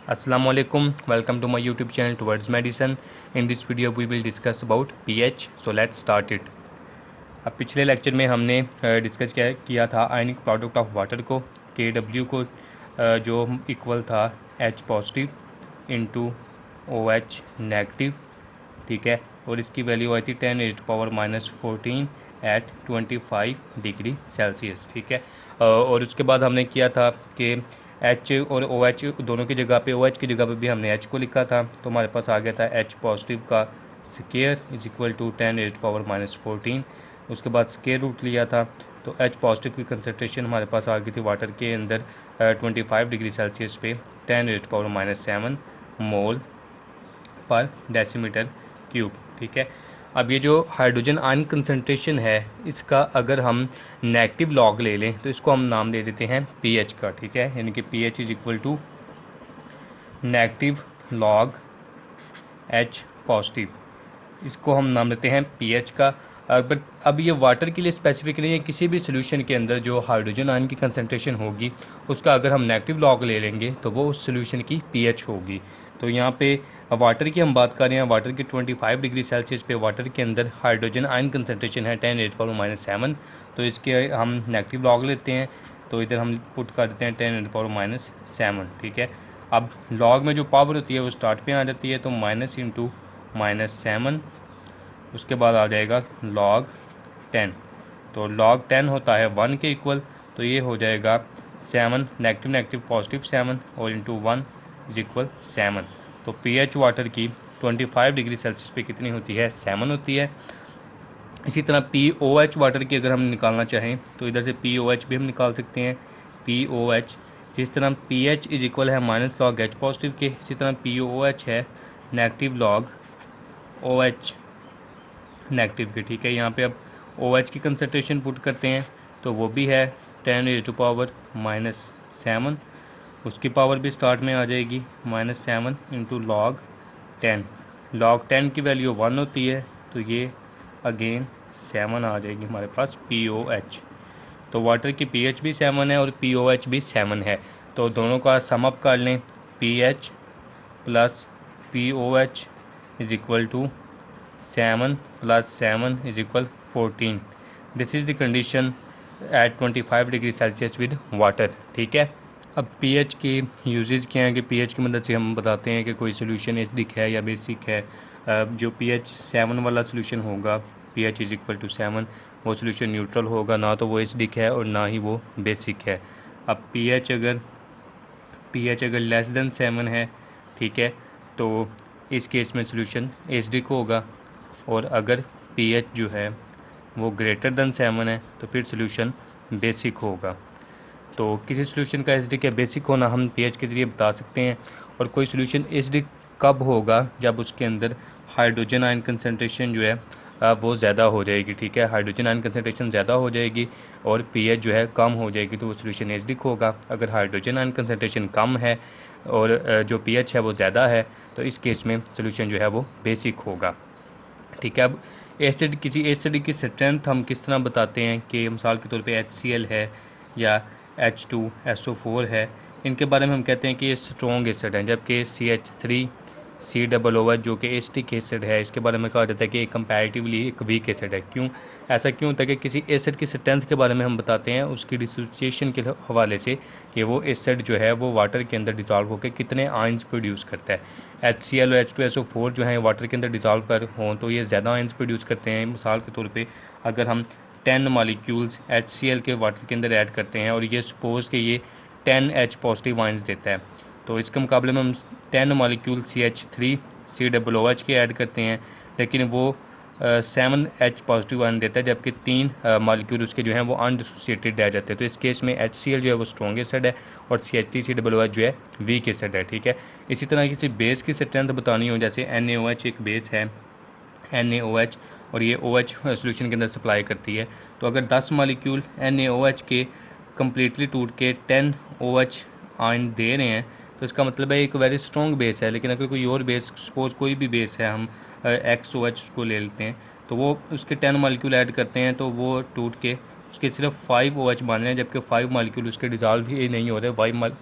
Assalamualaikum, welcome to my YouTube channel Towards Medicine. In this video we will discuss about pH. So let's start it. अब पिछले lecture में हमने discuss किया था ionic product of water को KW को जो इक्वल था H positive into OH negative, ठीक है, और इसकी वैल्यू आई थी 10⁻⁻14 एट 25 डिग्री सेल्सियस, ठीक है। और उसके बाद हमने किया था कि H और OH दोनों की जगह पे OH की जगह पे भी हमने H को लिखा था, तो हमारे पास आ गया था H पॉजिटिव का स्केयर इज इक्वल टू 10⁻⁻14। उसके बाद स्केयर रूट लिया था, तो H पॉजिटिव की कंसनट्रेशन हमारे पास आ गई थी वाटर के अंदर 25 डिग्री सेल्सियस पे 10⁻⁷ मोल पर डेसीमीटर क्यूब, ठीक है। अब ये जो हाइड्रोजन आयन कंसनट्रेशन है, इसका अगर हम नेगेटिव लॉग ले लें तो इसको हम नाम दे देते हैं पीएच का, ठीक है, यानी कि pH is equal to negative log H positive, इसको हम नाम देते हैं पीएच का। अब ये वाटर के लिए स्पेसिफिक नहीं है, किसी भी सोल्यूशन के अंदर जो हाइड्रोजन आयन की कंसनट्रेशन होगी उसका अगर हम नेगेटिव लॉग ले लेंगे तो वो उस सोल्यूशन की पीएच होगी। तो यहाँ पे वाटर की हम बात कर रहे हैं, वाटर की 25 डिग्री सेल्सियस पे वाटर के अंदर हाइड्रोजन आयन कंसनट्रेशन है 10⁻⁷, तो इसके हम नेगेटिव लॉग लेते हैं, तो इधर हम पुट कर देते हैं 10⁻⁷, ठीक है। अब लॉग में जो पावर होती है वो स्टार्ट पे आ जाती है, तो माइनस इंटू -7, उसके बाद आ जाएगा log 10, तो log 10 होता है 1 के इक्वल, तो ये हो जाएगा 7 नेगेटिव नेगेटिव पॉजिटिव 7 और इंटू 1 इज इक्वल 7। तो पीएच वाटर की 25 डिग्री सेल्सियस पे कितनी होती है, 7 होती है। इसी तरह POH वाटर की अगर हम निकालना चाहें तो इधर से POH भी हम निकाल सकते हैं। POH जिस तरह pH इज इक्वल है -log H पॉजिटिव के, इसी तरह POH है नेगेटिव लॉग OH नेगेटिव के, ठीक है। यहाँ पे अब OH की कंसनट्रेशन पुट करते हैं तो वो भी है 10⁻⁻7, उसकी पावर भी स्टार्ट में आ जाएगी -7 इंटू log 10। log 10 की वैल्यू 1 होती है, तो ये अगेन 7 आ जाएगी हमारे पास POH। तो वाटर की pH भी 7 है और POH भी 7 है, तो दोनों का सम अप कर लें, pH plus POH is equal to 7 + 7 is equal 14। This is the condition at 25 degree Celsius with water, ठीक है। अब पीएच के यूजेस क्या हैं कि पीएच की मदद से हम बताते हैं कि कोई सोल्यूशन एसिडिक है या बेसिक है। जो pH 7 वाला सोल्यूशन होगा, pH इज इक्वल टू 7, वो सोल्यूशन न्यूट्रल होगा, ना तो वो एसिडिक है और ना ही वो बेसिक है। अब pH अगर लेस देन 7 है, ठीक है, तो इस केस में सोल्यूशन एसिडिक होगा, और अगर pH जो है वो ग्रेटर देन 7 है तो फिर सोल्यूशन बेसिक होगा। तो किसी सोल्यूशन का एसिडिक या बेसिक होना हम pH के ज़रिए बता सकते हैं। और कोई सोल्यूशन एसिडिक कब होगा, जब उसके अंदर हाइड्रोजन आयन कंसनट्रेशन जो है वो ज़्यादा हो जाएगी, ठीक है। हाइड्रोजन आयन कंसनट्रेशन ज़्यादा हो जाएगी और pH जो है कम हो जाएगी, तो वो सोल्यूशन एसिडिक होगा। अगर हाइड्रोजन आयन कंसनट्रेशन कम है और जो pH है वो ज़्यादा है, तो इस केस में सोल्यूशन जो है वो बेसिक होगा, ठीक है। अब किसी एसिड की स्ट्रेंथ हम किस तरह बताते हैं कि मिसाल के तौर पे HCl है या H2SO4 है, इनके बारे में हम कहते हैं कि ये स्ट्रॉन्ग एसिड है, जबकि CH3COOH जो कि एसिटिक एसिड है, इसके बारे में कहा जाता है कि कंपैरेटिवली एक वीक एसिड है। क्यों ऐसा क्यों होता है कि किसी एसिड की स्ट्रेंथ के बारे में हम बताते हैं उसकी डिसोसिएशन के हवाले से, कि वो एसिड जो है वो वाटर के अंदर डिसॉल्व होकर कितने आयंस प्रोड्यूस करता है। HCl और H2SO4 जो हैं वाटर के अंदर डिसॉल्व कर हों तो ये ज़्यादा आयंस प्रोड्यूस करते हैं। मिसाल के तौर पे अगर हम 10 मॉलिक्यूल्स HCl के वाटर के अंदर ऐड करते हैं और ये सपोज़ कि ये 10H पॉजिटिव आयंस देता है, तो इसके मुकाबले में हम 10 मॉलिक्यूल CH3COOH के ऐड करते हैं, लेकिन वो 7H पॉजिटिव आयन देता है, जबकि 3 मॉलिक्यूल उसके जो हैं वो अनडिसोसिएटेड रह जाते हैं। तो इस केस में HCl जो है वो स्ट्रॉन्ग एसिड है और CH3COOH जो है वीक एसिड है, ठीक है। इसी तरह किसी बेस की स्ट्रेंथ बतानी हो, जैसे NaOH एक बेस है NaOH, और ये OH सोल्यूशन के अंदर सप्लाई करती है, तो अगर 10 मॉलिक्यूल NaOH के कम्प्लीटली टूट के 10OH आयन दे रहे हैं, तो इसका मतलब है एक वेरी स्ट्रॉन्ग बेस है। लेकिन अगर कोई और बेस, सपोज कोई भी बेस है, हम XOH उसको ले लेते हैं, तो वो उसके 10 मॉलिक्यूल ऐड करते हैं तो वो टूट के उसके सिर्फ 5 OH बन रहे हैं, जबकि 5 मालिक्यूल उसके डिज़ोल्व ही नहीं हो रहे,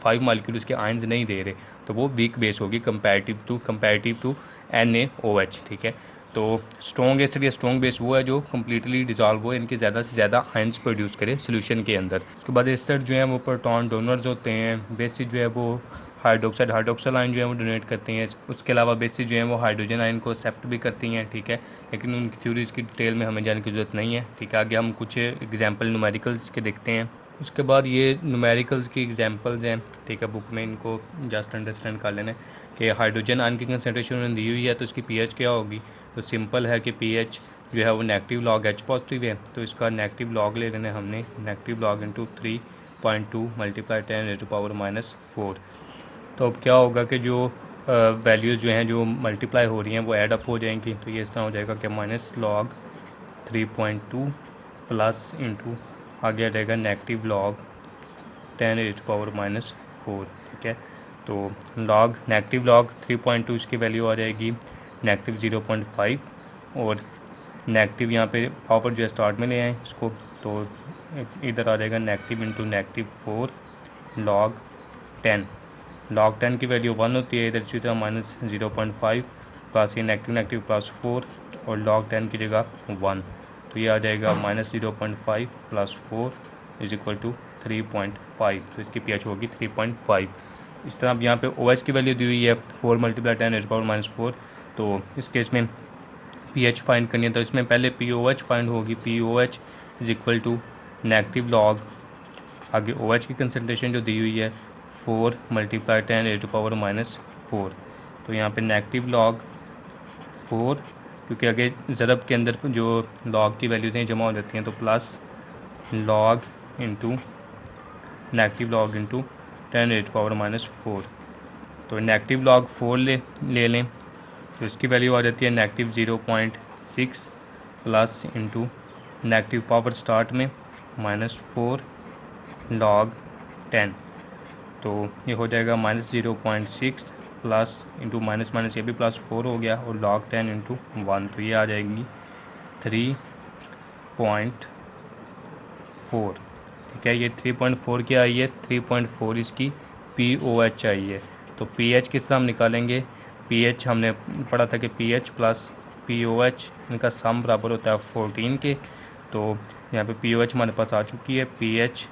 5 मालिक्यूल उसके आयंस नहीं दे रहे, तो वो वीक बेस होगी कंपैरेटिव टू NaOH। ठीक है, तो स्ट्रॉन्ग एसिड या स्ट्रॉन्ग बेस वो है जो कम्प्लीटली डिज़ोल्व हो, इनके ज़्यादा से ज़्यादा आयंस प्रोड्यूस करे सोल्यूशन के अंदर। उसके बाद एसिड जो है वो प्रोटॉन डोनर्स होते हैं, बेसिस जो है वो हाइड्रोक्साइल आयन जो है वो डोनेट करती हैं। उसके अलावा बेसिस जो हैं वो हाइड्रोजन आयन को एक्सेप्ट भी करती हैं। ठीक है, लेकिन उनकी थ्योरीज़ की डिटेल में हमें जानने की ज़रूरत नहीं है। ठीक है, आगे हम कुछ एग्जांपल न्यूमेरिकल्स के देखते हैं। उसके बाद ये न्यूमेरिकल्स की एग्जांपल्स हैं। ठीक है, बुक में इनको जस्ट अंडरस्टैंड कर लेना कि हाइड्रोजन आयन की कंसनट्रेशन उन्होंने दी हुई है, तो इसकी पीएच क्या होगी। तो सिंपल है कि पीएच जो है वो नेगेटिव लॉग H पॉजिटिव है, तो इसका नेगेटिव लॉग ले लेना हमने, नेगेटिव लॉग इंटू 3.2 मल्टीप्लाई 10⁻⁴। तो अब क्या होगा कि जो वैल्यूज़ जो हैं जो मल्टीप्लाई हो रही हैं वो ऐड अप हो जाएंगी। तो ये इस तरह हो जाएगा कि माइनस लॉग 3.2 प्लस इंटू आगे आ जाएगा नेगेटिव लॉग 10⁻⁴। ठीक है, तो नेगेटिव लॉग 3.2 इसकी वैल्यू आ जाएगी नेगेटिव 0.5, और नेगेटिव यहाँ पे पावर जो है स्टार्ट में ले आए इसको, तो इधर आ जाएगा negative into negative 4 log 10। Log 10 की वैल्यू 1 होती है, इधर इसी तरह माइनस 0.5 प्लस ये नेगेटिव प्लस 4 और लॉग 10 की जगह 1, तो ये आ जाएगा minus 0.5 plus 4 is equal to 3.5। तो इसकी पीएच होगी 3.5। इस तरह अब यहाँ पे OH की वैल्यू दी हुई है 4 मल्टीप्लाई 10⁻⁴। तो इस केस में pH फाइंड करनी है, तो इसमें पहले POH फाइंड होगी। POH is equal to negative log आगे OH की कंसनट्रेशन जो दी हुई है 4 मल्टीप्लाई 10⁻⁴। तो यहाँ पे नेगेटिव लॉग 4, क्योंकि आगे ज़रब के अंदर जो लॉग की वैल्यूज़ हैं जमा हो जाती हैं, तो plus log into negative log into 10⁻⁴। तो नेगेटिव लॉग 4 ले लें, तो इसकी वैल्यू आ जाती है negative 0.6 plus into negative power start में -4 लॉग 10, तो ये हो जाएगा -0.6 प्लस इंटू माइनस माइनस ये भी +4 हो गया, और लॉग 10 इंटू 1, तो ये आ जाएगी 3.4। ठीक है, ये 3.4 क्या आई है, 3.4 इसकी POH आई है। तो pH किस तरह हम निकालेंगे, pH हमने पढ़ा था कि pH प्लस POH इनका सम बराबर होता है 14 के। तो यहाँ पे POH हमारे पास आ चुकी है, pH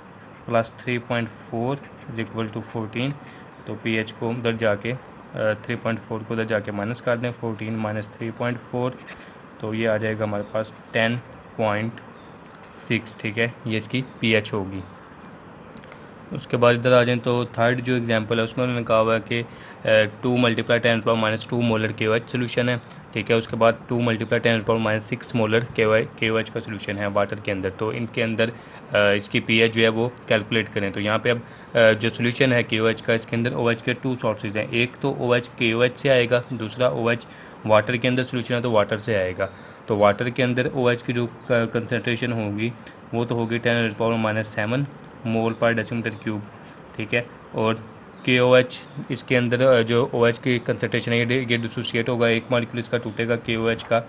plus 3.4 is equal to 14। तो pH को उधर जाके 3.4 को उधर जाके माइनस कर दें, 14 माइनस 3.4, तो ये आ जाएगा हमारे पास 10.6। ठीक है, ये इसकी pH होगी। उसके बाद इधर आ जाएं तो थर्ड जो एग्जांपल है उसमें उन्होंने कहा हुआ है कि 2 मल्टीप्लाई 10⁻⁻² मोलर KOH सोल्यूशन है। ठीक है, उसके बाद 2 मल्टीप्लाई 10⁻�6 मोलर KOH का सोल्यूशन है वाटर के अंदर। तो इनके अंदर इसकी pH जो है वो कैलकुलेट करें। तो यहाँ पे अब जो सोल्यूशन है KOH का, इसके अंदर OH के 2 सोर्सेज हैं, एक तो OH KOH से आएगा, दूसरा OH वाटर के अंदर सोल्यूशन है तो वाटर से आएगा। तो वाटर के अंदर OH की जो कंसनट्रेशन होगी वो तो होगी 10⁻⁻7 मोल पर डेसीमीटर क्यूब। ठीक है, और KOH इसके अंदर जो OH की कंसनट्रेशन है ये डिसोसिएट होगा, एक मॉलिक्यूल इसका टूटेगा KOH का,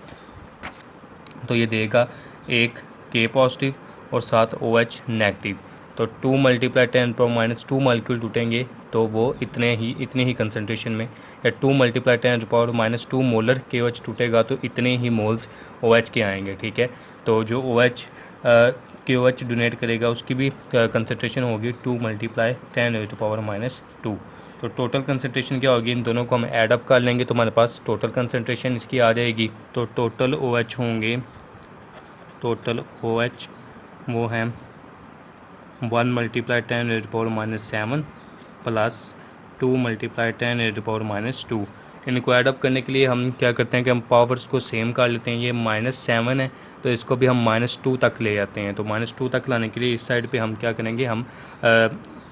तो ये देगा एक K पॉजिटिव और 7 OH नेगेटिव। तो 2 मल्टीप्लाई 10⁻⁻² मॉलिक्यूल टूटेंगे तो वो इतने ही कंसनट्रेशन में, या 2 मल्टीप्लाई 10⁻⁻² मोलर KOH टूटेगा तो इतने ही मोल्स OH के आएंगे। ठीक है, तो जो OH KOH डोनेट करेगा उसकी भी कंसनट्रेशन होगी 2 मल्टीप्लाई 10⁻⁻²। तो टोटल कंसनट्रेशन क्या होगी, इन दोनों को हम ऐड अप कर लेंगे तो हमारे पास टोटल कंसनट्रेशन इसकी आ जाएगी। तो टोटल OH होंगे, टोटल OH वो हैं 1 मल्टीप्लाई 10⁻⁻7 प्लस 2 मल्टीप्लाई 10⁻⁻²। इनको ऐडअप करने के लिए हम क्या करते हैं कि हम पावर्स को सेम कर लेते हैं। ये -7 है तो इसको भी हम -2 तक ले आते हैं। तो -2 तक लाने के लिए इस साइड पे हम क्या करेंगे, हम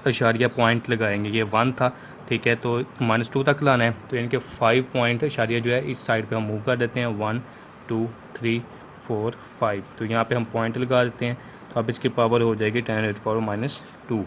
इशारिया पॉइंट लगाएंगे। ये 1 था, ठीक है, तो -2 तक लाना है तो इनके 5 पॉइंट इशारिया जो है इस साइड पे हम मूव कर देते हैं, 1 2 3 4 5। तो यहाँ पे हम पॉइंट लगा देते हैं। तो अब इसकी पावर हो जाएगी 10⁻²।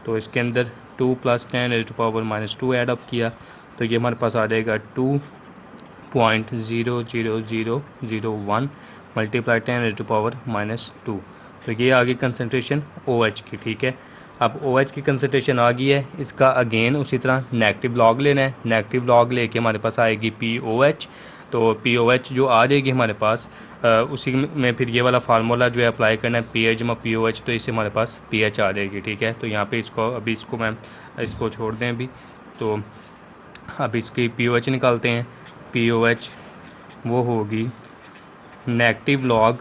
तो इसके अंदर 2 + 10⁻² ऐड अप किया तो ये हमारे पास आ जाएगा 2.00001 मल्टीप्लाई 10⁻² तो ये आ गई कंसनट्रेशन OH की, ठीक है। अब OH की कंसनट्रेशन आ गई है, इसका अगेन उसी तरह नेगेटिव लॉग लेना है। नेगेटिव लॉग लेके हमारे पास आएगी POH। तो POH जो आ जाएगी हमारे पास, उसी में फिर ये वाला फार्मूला जो है अप्लाई करना है, PH जमा POH, तो इससे हमारे पास PH आ जाएगी, ठीक है। तो यहाँ पे इसको अभी इसको छोड़ दें अभी। तो अब इसकी POH निकालते हैं। POH वो होगी नेगेटिव लॉग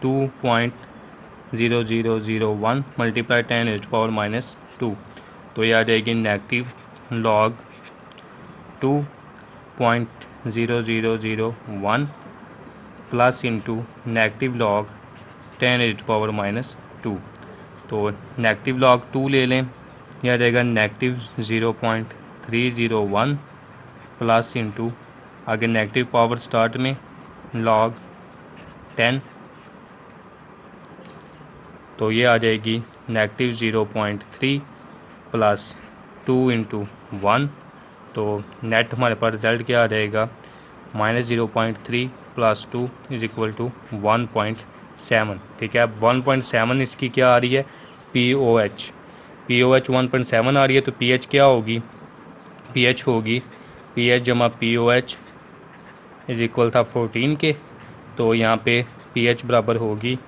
2.0001 मल्टीप्लाई 10⁻⁻²। तो ये आ जाएगी negative log 2.0001 plus into negative log 10⁻⁻²। तो नेगेटिव लॉग 2 ले लें, यह आ जाएगा नेगेटिव 0.301 प्लस इंटू आगे नेगेटिव पावर स्टार्ट में लॉग 10, तो ये आ जाएगी नेगेटिव 0.3 प्लस 2 इंटू 1। तो नेट हमारे पास रिज़ल्ट क्या आ जाएगा, -0.3 प्लस 2 इज इक्वल टू 1.7, ठीक है। अब 1.7 इसकी क्या आ रही है, POH 1.7 आ रही है। तो PH क्या होगी, PH होगी PH जमा POH इज इक्वल था 14 के। तो यहाँ पे PH बराबर होगी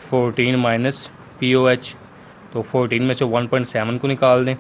14 माइनस POH। तो 14 में से 1.7 को निकाल दें,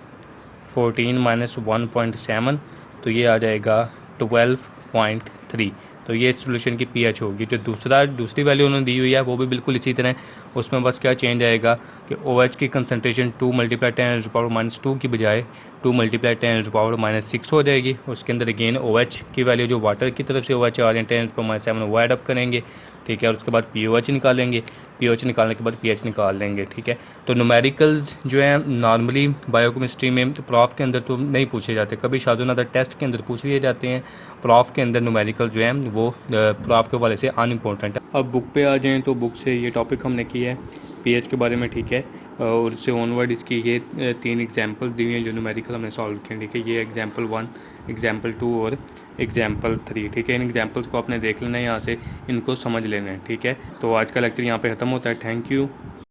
14 माइनस 1.7, तो ये आ जाएगा 12.3। तो ये सॉल्यूशन की PH होगी। जो दूसरी वैल्यू उन्होंने दी हुई है वो भी बिल्कुल इसी तरह, उसमें बस क्या चेंज आएगा कि OH की कंसनट्रेशन 2 × 10⁻⁻² की बजाय 2 × 10⁻⁻6 हो जाएगी। उसके अंदर अगेन OH की वैल्यू जो वाटर की तरफ से OH आ रहे हैं 10⁻7 वो ऐड अप करेंगे, ठीक है। और उसके बाद POH निकालेंगे, POH निकालने के बाद PH निकाल लेंगे, ठीक है। तो न्यूमेरिकल्स जो है नॉर्मली बायोकेमिस्ट्री में तो प्रॉफ के अंदर तो नहीं पूछे जाते, कभी शाज़ोनादा टेस्ट के अंदर पूछ लिए जाते हैं। प्रॉफ के अंदर न्यूमेरिकल जो है वो प्रॉफ के वाले से अनइम्पोर्टेंट है। अब बुक पे आ जाएँ तो बुक से ये टॉपिक हमने किया है PH के बारे में, ठीक है। और उससे ऑनवर्ड इसकी ये 3 एग्जांपल्स दी हुई हैं जो न्यूमेरिकल हमने सॉल्व किए, ठीक है। ये एग्जांपल 1, एग्जांपल 2 और एग्जांपल 3, ठीक है। इन एग्जांपल्स को आपने देख लेना है, यहाँ से इनको समझ लेना है, ठीक है। तो आज का लेक्चर यहाँ पे ख़त्म होता है। Thank you.